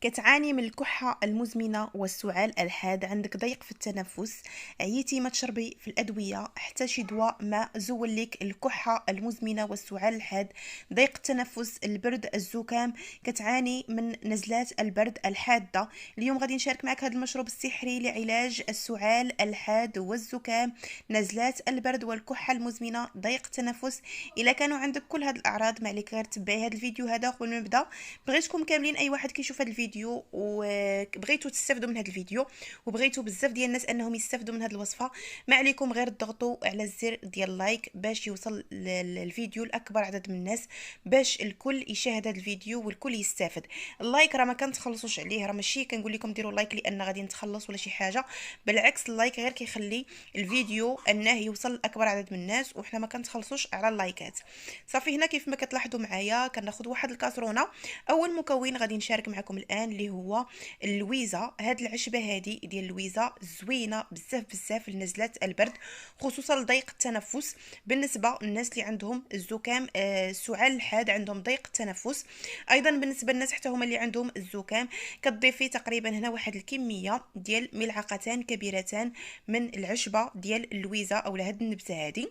كتعاني من الكحة المزمنة والسعال الحاد، عندك ضيق في التنفس، عييتي ما تشربي في الأدوية حتى شي دواء ما زول لك الكحة المزمنة والسعال الحاد، ضيق التنفس، البرد، الزكام، كتعاني من نزلات البرد الحادة. اليوم غادي نشارك معك هذا المشروب السحري لعلاج السعال الحاد والزكام، نزلات البرد والكحة المزمنة، ضيق التنفس. إلا كانوا عندك كل هذه الأعراض ما عليك غير تبعي هذا الفيديو هذا قبل ما نبدا. بغيتكم كاملين اي واحد كيشوف هذا الفيديو وبغيتوا تستافدوا من هذا الفيديو وبغيتوا بزاف ديال الناس انهم يستافدوا من هذه الوصفه، ما عليكم غير تضغطوا على الزر ديال لايك باش يوصل الفيديو لاكبر عدد من الناس، باش الكل يشاهد هذا الفيديو والكل يستافد. اللايك راه ما كنتخلصوش عليه، راه ماشي كنقول لكم ديروا لايك لان غادي نتخلص ولا شي حاجه، بالعكس اللايك غير كيخلي الفيديو انه يوصل لاكبر عدد من الناس وحنا ما كنتخلصوش على اللايكات. صافي هنا كيف ما كتلاحظوا معايا كناخذ واحد الكاسرونه. اول مكون غادي نشارك معكم الان اللي هو اللويزه. هاد العشبه هادي ديال اللويزه زوينه بزاف بزاف لنزلات البرد، خصوصا لضيق التنفس. بالنسبه للناس اللي عندهم الزكام، السعال الحاد، عندهم ضيق التنفس. ايضا بالنسبه للناس حتى هما اللي عندهم الزكام، كتضيفي تقريبا هنا واحد الكميه ديال ملعقتان كبيرتان من العشبه ديال اللويزه او هاد النبته هادي.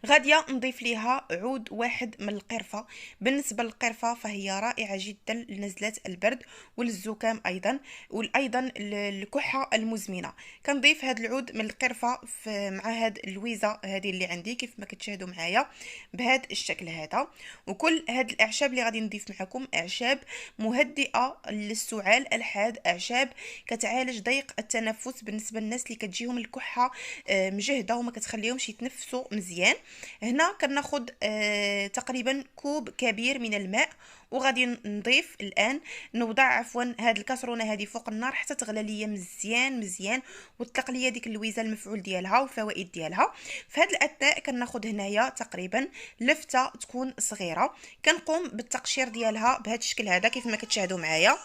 غادية نضيف ليها عود واحد من القرفة. بالنسبة للقرفة فهي رائعة جدا لنزلات البرد والزكام أيضا، وأيضا الكحة المزمنة. كنضيف هذا العود من القرفة مع هاد اللويزة هذه اللي عندي كيف ما كتشاهدوا معايا بهذا الشكل هذا. وكل هاد الأعشاب اللي غادي نضيف معكم أعشاب مهدئة للسعال الحاد، أعشاب كتعالج ضيق التنفس بالنسبة للناس اللي كتجيهم الكحة مجهدة وما كتخليهمش يتنفسوا مزيان. هنا كناخد تقريبا كوب كبير من الماء، وغادي نضيف الان نوضع عفوا هاد الكاسرونه هذه فوق النار حتى تغلى ليا مزيان مزيان وتطلق ليا ديك اللويزه المفعول ديالها والفوائد ديالها. في هاد الاثناء كناخد هنايا تقريبا لفته تكون صغيره، كنقوم بالتقشير ديالها بهذا الشكل هذا كيف ما كتشاهدوا معايا.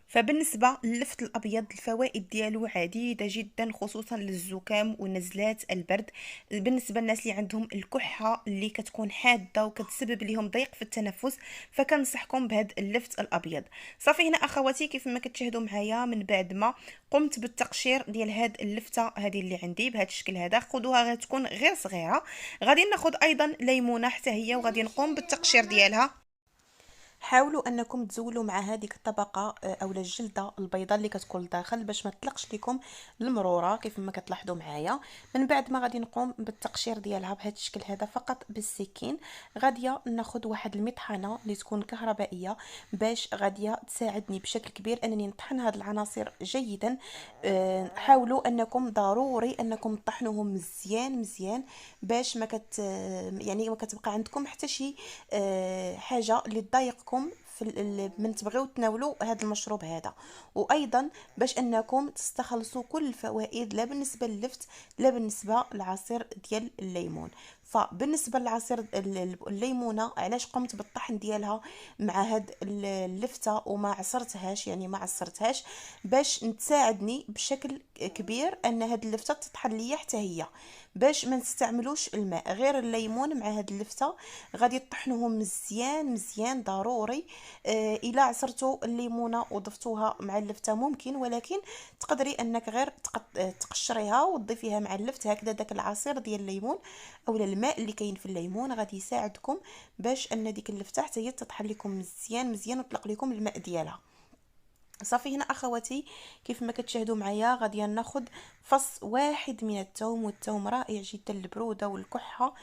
فبالنسبة للفت الأبيض الفوائد ديالو عديدة جدا خصوصا للزكام ونزلات البرد. بالنسبة للناس اللي عندهم الكحة اللي كتكون حادة وكتسبب لهم ضيق في التنفس، فكنصحكم بهذا اللفت الأبيض. صافي هنا أخواتي كيف ما كتشاهدوا معايا من بعد ما قمت بالتقشير ديال هاد اللفتة هذه اللي عندي بهذا الشكل هذا، خذوها غير تكون غير صغيرة. غادي ناخذ أيضا ليمونة حتى هي وغادي نقوم بالتقشير ديالها. حاولوا انكم تزولوا مع هذيك الطبقه اولا الجلده البيضاء اللي كتكون لداخل باش ما تطلقش لكم المروره كيف ما كتلاحظوا معايا. من بعد ما غادي نقوم بالتقشير ديالها بهذا الشكل هذا فقط بالسكين. غاديه ناخذ واحد المطحنه اللي تكون كهربائيه باش غاديه تساعدني بشكل كبير انني نطحن هذه العناصر جيدا. حاولوا انكم ضروري انكم تطحنوهم مزيان مزيان باش ما كت يعني ما كتبقى عندكم حتى شي حاجه اللي تضايقكم من تبغيو تناولوا هذا المشروب هذا. وايضا باش انكم تستخلصوا كل الفوائد لا بالنسبه للفت لا بالنسبه للعصير ديال الليمون. فبالنسبه للعصير الليمونه علاش قمت بالطحن ديالها مع هاد اللفته وما عصرتهاش يعني ما عصرتهاش باش تساعدني بشكل كبير ان هاد اللفته تطحن ليا حتى هي، باش ما نستعملوش الماء غير الليمون مع هاد اللفته. غادي تطحنوهم مزيان مزيان ضروري. الا عصرتوا الليمونه وضفتوها مع اللفته ممكن، ولكن تقدري انك غير تقشريها وتضيفيها مع اللفت هكذا. داك العصير ديال الليمون اولا الماء اللي كاين في الليمون غادي يساعدكم باش ان ديك اللفته حتى هي تطحن لكم مزيان مزيان وتطلق لكم الماء ديالها. صافي هنا اخواتي كيف ما كتشاهدوا معايا غادي ناخذ فص واحد من الثوم، والثوم رائع جدا للبروده والكحه.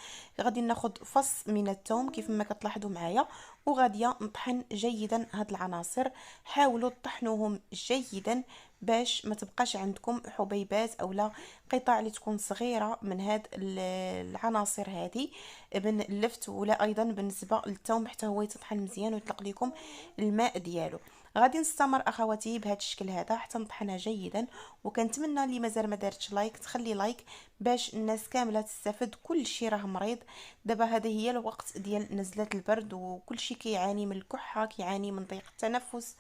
غادي ناخذ فص من الثوم كيف ما كتلاحظوا معايا، وغادي نطحن جيدا هاد العناصر. حاولوا تطحنوهم جيدا باش ما تبقاش عندكم حبيبات اولا قطع اللي تكون صغيره من هاد العناصر هذه من اللفت، ولا ايضا بالنسبه للثوم حتى هو يتطحن مزيان ويطلق لكم الماء ديالو. غادي نستمر اخواتي بهذا الشكل هذا حتى نطحنها جيدا. وكنتمنى اللي مازال ما دارتش لايك تخلي لايك باش الناس كامله تستافد. كل شيء راه مريض دابا، هذا هي الوقت ديال نزلات البرد وكل شيء كيعاني من الكحه كيعاني من ضيق التنفس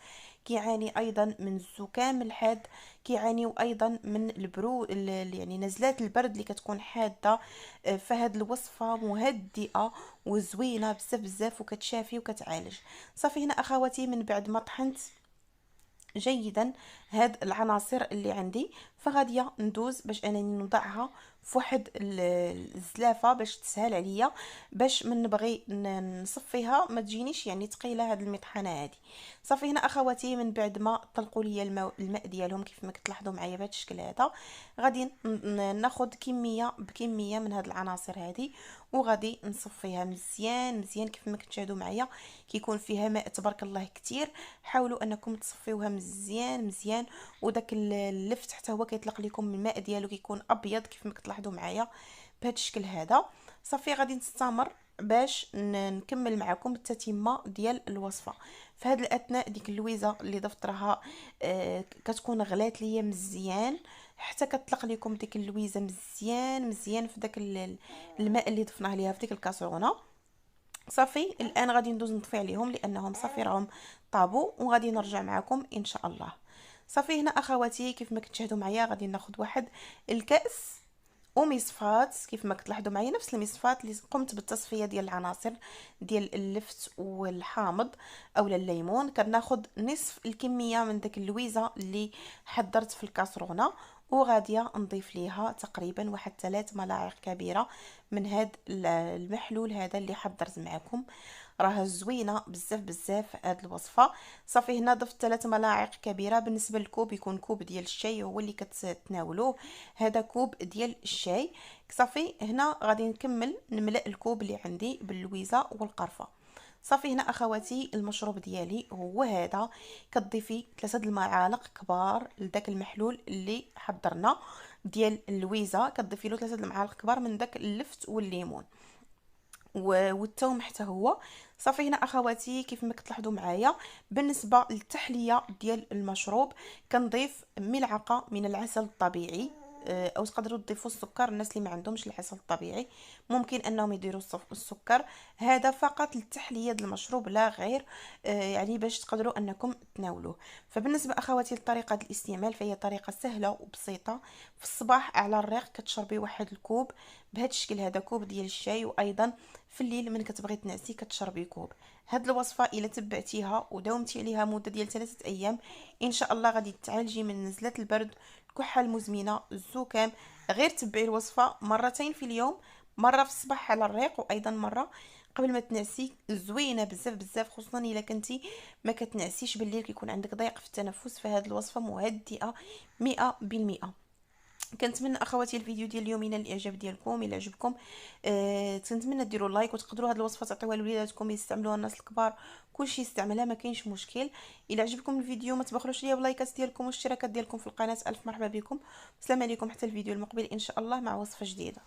كيعاني ايضا من الزكام الحاد، كيعانيو ايضا من يعني نزلات البرد اللي كتكون حاده. فهاد الوصفه مهدئه وزوينه بزاف بزاف وكتشافي وكتعالج. صافي هنا اخواتي من بعد ما طحنت جيدا هاد العناصر اللي عندي، فغاديه ندوز باش انني نضعها في واحد الزلافه باش تسهل عليا، باش من نبغي نصفيها ما تجينيش يعني ثقيله هاد المطحنه هادي. صافي هنا اخواتي من بعد ما طلقوا لي الماء ديالهم كيف ما كتلاحظوا معايا بهذا الشكل هذا، غادي ناخذ كميه بكميه من هاد العناصر هادي، وغادي نصفيها مزيان مزيان كيف ما كتشاهدوا معايا. كيكون فيها ماء تبارك الله كتير، حاولوا انكم تصفيوها مزيان مزيان. وداك اللفت حتى هو كيطلق لكم الماء ديالو كيكون ابيض كيف ما كتلاحظوا معايا بهذا الشكل هذا. صافي غادي نستمر باش نكمل معكم التتمه ديال الوصفه. في هذا الاثناء ديك اللويزه اللي ضفت راها كتكون غلات ليا مزيان حتى كتطلق لكم ديك اللويزه مزيان مزيان في داك الماء اللي ضفناه ليها في ديك الكاسرونه. صافي الان غادي ندوز نطفي عليهم لانهم صافي راهم طابوا، وغادي نرجع معكم ان شاء الله. صافي هنا اخواتي كيف ما كتشاهدوا معايا غادي ناخذ واحد الكاس ومصفات كيف ما كتلاحظوا معايا، نفس المصفات اللي قمت بالتصفيه ديال العناصر ديال اللفت والحامض اولا الليمون. كناخذ نصف الكميه من داك اللويزه اللي حضرت في الكاسرونه، وغاديه نضيف ليها تقريبا واحد 3 ملاعق كبيره من هاد المحلول هذا اللي حضرت معكم. راه زوينه بزاف بزاف هاد الوصفه. صافي هنا ضفت 3 ملاعق كبيره، بالنسبه للكوب يكون كوب ديال الشاي هو اللي كتناولوه، هذا كوب ديال الشاي. صافي هنا غادي نكمل نملأ الكوب اللي عندي باللويزه والقرفه. صافي هنا اخواتي المشروب ديالي هو هذا. كتضيفي 3 المعالق كبار لداك المحلول اللي حضرنا ديال اللويزه، كتضيفي له 3 المعالق كبار من داك اللفت والليمون والثوم حتى هو. صافي هنا اخواتي كيف ما كتلاحظوا معايا بالنسبه للتحليه ديال المشروب كنضيف ملعقه من العسل الطبيعي، او تقدروا تضيفوا السكر. الناس اللي ما عندهمش العسل الطبيعي ممكن انهم يديروا السكر، هذا فقط للتحليه ديال المشروب لا غير، يعني باش تقدروا انكم تناولوه. فبالنسبه اخواتي لطريقه الاستعمال فهي طريقه سهله وبسيطه. في الصباح على الريق كتشربي واحد الكوب بهذا الشكل هذا، كوب ديال الشاي، وايضا في الليل من كتبغي تنعسي كتشربي كوب. هاد الوصفه الا تبعتيها وداومتي عليها مده ديال 3 ايام ان شاء الله غادي تعالجي من نزلات البرد، الكحه المزمنه، الزكام. غير تبعي الوصفه مرتين في اليوم، مره في الصباح على الريق وايضا مره قبل ما تنعسي. زوينه بزاف بزاف، خصوصا الا كنتي ما كتنعسيش بالليل كيكون عندك ضيق في التنفس، فهاد الوصفه مهدئه 100%. كنتمنى اخواتي الفيديو ديال اليوم ينال الاعجاب ديالكم. الا عجبكم كنتمنى ديروا لايك، وتقدروا هاد الوصفه تعطيوها لوليداتكم يستعملوها، الناس الكبار كلشي يستعملها ما كاينش مشكل. الا عجبكم الفيديو ما تبخلوش ليا بلايكات ديالكم والاشتراكات ديالكم في القناه. الف مرحبا بكم، السلام عليكم، حتى الفيديو المقبل ان شاء الله مع وصفه جديده.